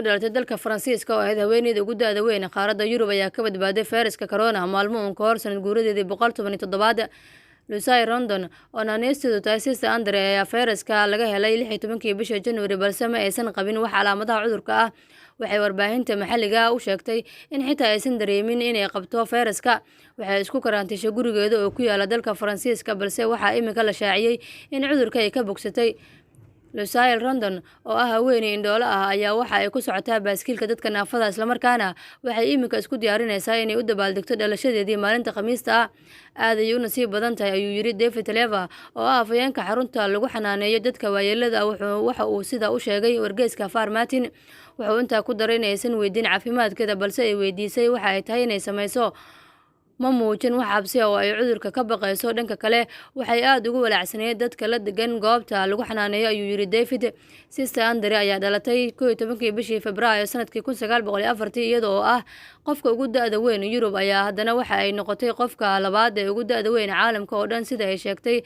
dhalatay dalka Faransiiska oo ahayd haweeneyda ugu da'da weyn qaaradda Yurub ayaa ka badbaaday fayraska corona maalmo uun ka hor sanad guuradeedii 117. Lucy Rondon oo naanaysteedu tahay Sister Andre ayaa fayraska laga helay 16 bisha January balse ma aysan qabin wax calaamadaha cudurka ah. Waxay warbaahinta maxalliga ah u sheegtay in xitaa aysan dareemin inay qabto fayraska. Waxay isku karantiishay gurigeeda oo ku yaala dalka Faransiiska balse waxaa imika la shaaciyay in cudurka ay ka bogsatay. Lucy Rondon oo ah haweeney indhoole ah ayaa waxa ay ku socotaa baaskiilka dadka naafada isla markaana waxay imika isku diyaarinaysaa inay u dabaaldegto dhalashadeedii maalinta Khamiista ah. Aad ayay u nasiib badan tahay ayuu yiri David Leva oo ah afhayeenka xarunta lagu xanaaneeyo dadka waayeelada waxa uu sida u sheegay wargeyska Far Martin. Wuxuu intaa ku daray in aysan weydiin caafimaadkeeda balse ay weydiisay waxa ay tahay inay samayso ma muujin wax cabsi ah oo ay cudurka ka baqayso. Dhanka kale waxay aad ugu walaacsaneyd dadka la degan goobta lagu xanaaneeyo ayuu yiri David. Sister Andre ayaa dhalatay 11 bishii Febraayo sanadkii 1904 iyada oo ah qofka ugu da'da weyn Yurub ayaa haddana waxa ay noqotay qofka labaad ee ugu da'da weyn caalamka oo dhan sida ay sheegtay